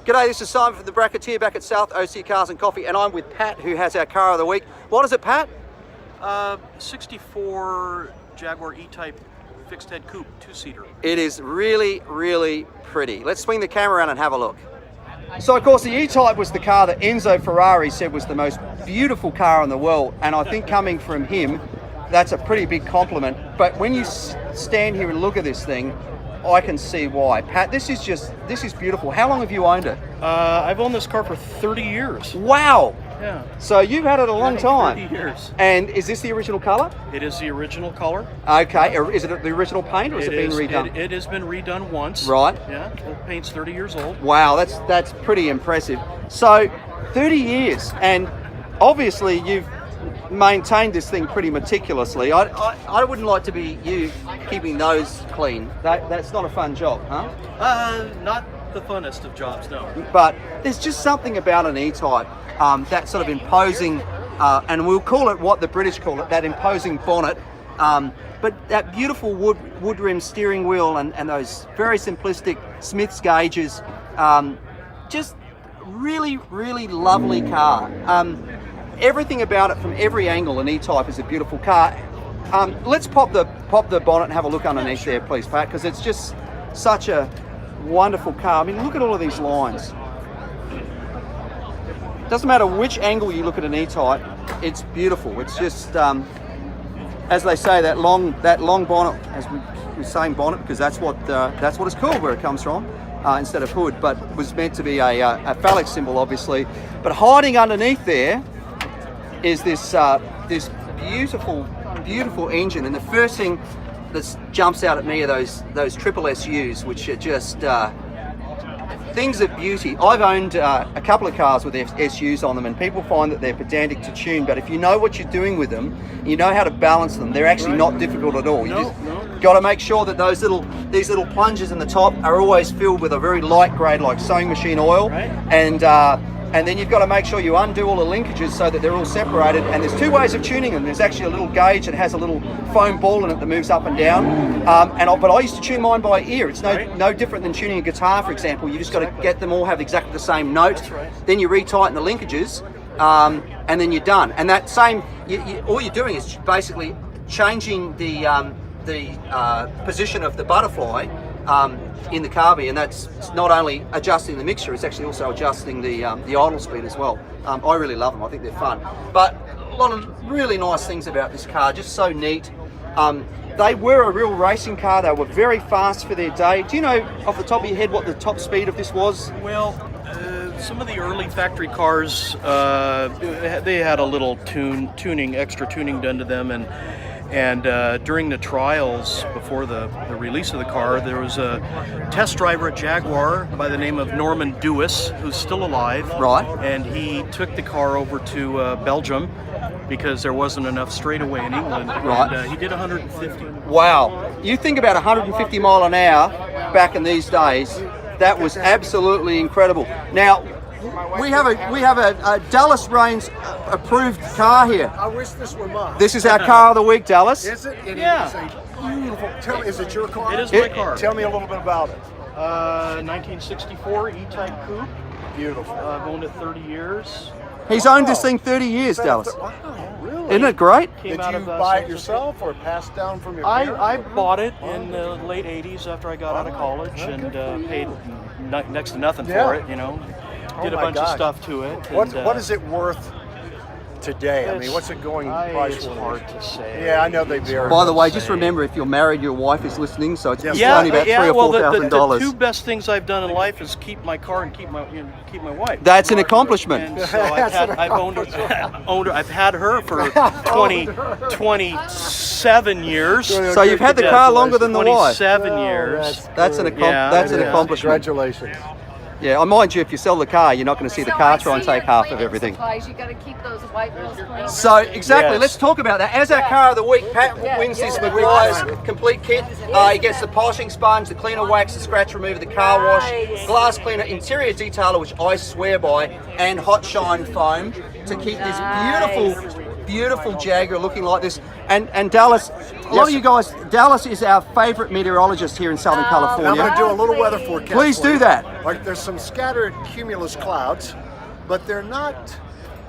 G'day, this is Simon from the Bracketeer back at South OC Cars and Coffee, and I'm with Pat, who has our car of the week. What is it, Pat? 64 Jaguar E-Type fixed head coupe, 2-seater. It is really, really pretty. Let's swing the camera around and have a look. So, of course, the E-Type was the car that Enzo Ferrari said was the most beautiful car in the world, and I think coming from him, that's a pretty big compliment. But when you stand here and look at this thing, I can see why. Pat, this is beautiful. How long have you owned it? I've owned this car for 30 years. Wow! Yeah. So you've had it a long time. 30 years. And is this the original colour? It is the original color. Okay. Is it the original paint, or has it been redone? It has been redone once. Right. Yeah. The paint's 30 years old. Wow, that's pretty impressive. So 30 years, and obviously you've maintained this thing pretty meticulously. I wouldn't like to be you keeping those clean. That's not a fun job, huh? Not the funnest of jobs, no. But there's just something about an E-Type, that sort of imposing, and we'll call it what the British call it, that imposing bonnet. But that beautiful wood rim steering wheel and those very simplistic Smith's gauges, just really, really lovely car. Everything about it from every angle, an E-Type is a beautiful car. Let's pop the bonnet and have a look underneath there, please, Pat, because it's just such a wonderful car. I mean, look at all of these lines. Doesn't matter which angle you look at an E-Type, it's beautiful. It's just, as they say, that long bonnet, as we're saying bonnet, because that's what it's called where it comes from, instead of hood, but was meant to be a phallic symbol, obviously. But hiding underneath there is this beautiful engine, and the first thing that jumps out at me are those triple SUs, which are just things of beauty. I've owned a couple of cars with SUs on them, and people find that they're pedantic to tune, but if you know what you're doing with them, you know how to balance them, they're actually not difficult at all. You just got to make sure that these little plungers in the top are always filled with a very light grade, like sewing machine oil, and then you've got to make sure you undo all the linkages so that they're all separated. And there's two ways of tuning them. There's actually a little gauge that has a little foam ball in it that moves up and down. But I used to tune mine by ear. It's no different than tuning a guitar, for example. You just got to get them all have exactly the same note. Then you retighten the linkages, and then you're done. And that same, all you're doing is basically changing the position of the butterfly in the carby, and that's not only adjusting the mixture, it's actually also adjusting the idle speed as well. I really love them. I think they're fun. But a lot of really nice things about this car, just so neat. They were a real racing car. They were very fast for their day. Do you know off the top of your head what the top speed of this was? Well, some of the early factory cars, they had a little extra tuning done to them, and during the trials before the release of the car, there was a test driver at Jaguar by the name of Norman Dewis, who's still alive. Right. And he took the car over to Belgium because there wasn't enough straightaway in England. Right. And he did 150. Wow. You think about 150 mile an hour back in these days, that was absolutely incredible. Now, we have a Dallas Reigns approved car here. I wish this were mine. This is our car of the week, Dallas. Is it? It Yeah. is a beautiful. Tell me, is it your car? It is my car. Tell me a little bit about it. 1964 E-Type coupe. Beautiful. I've owned it 30 years. He's owned this thing 30 years, Dallas. Wow, really? Isn't it great? Came Did out you of, buy it San yourself or passed down from your parents? I bought it in the late 80s after I got out of college, and paid next to nothing for it, you know. Did a bunch of stuff to it. What is it worth today? I mean, what's it going price It's for? hard to say. Yeah, I know they vary. By the way, just remember, if you're married, your wife is listening, so it's Yeah. only about $3,000 or well, $4,000. the two best things I've done in life is keep my car and keep my wife. That's an accomplishment. And so I've had her for 27 years. So you've had the car longer than the wife. 27 years. That's an accomplishment. Congratulations. Yeah, I mind you, if you sell the car, you're not going to see the car try and take half of everything. You got to keep those white wheels clean. So exactly, Yes. let's talk about that. As our car of the week, Pat wins this McGuire's complete kit. He gets the polishing sponge, the cleaner wax, the scratch remover, the car wash, glass cleaner, interior detailer, which I swear by, and hot shine foam to keep this beautiful Jaguar looking like this. And Dallas, a lot of you guys, Dallas is our favorite meteorologist here in Southern Now I'm California. going to do a little weather forecast. Please for do you. that. Like, there's some scattered cumulus clouds, but they're not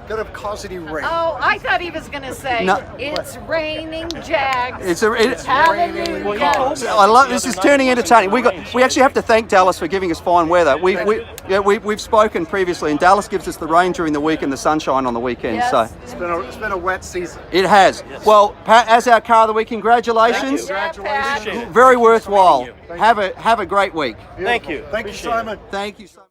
going to cause any rain. Oh, I thought he was going to say, No. it's raining Jags. It's a. Hallelujah. I love this. Is turning entertaining. We actually have to thank Dallas for giving us fine weather. We've spoken previously, and Dallas gives us the rain during the week and the sunshine on the weekend. Yes. So It's been a wet season. it has. Well, Pat, as our car of the week, congratulations. Yeah, Pat. Appreciate it. Very worthwhile. Thank you. Have a great week. Thank you. Thank you, Appreciate it. Simon. Thank you so much.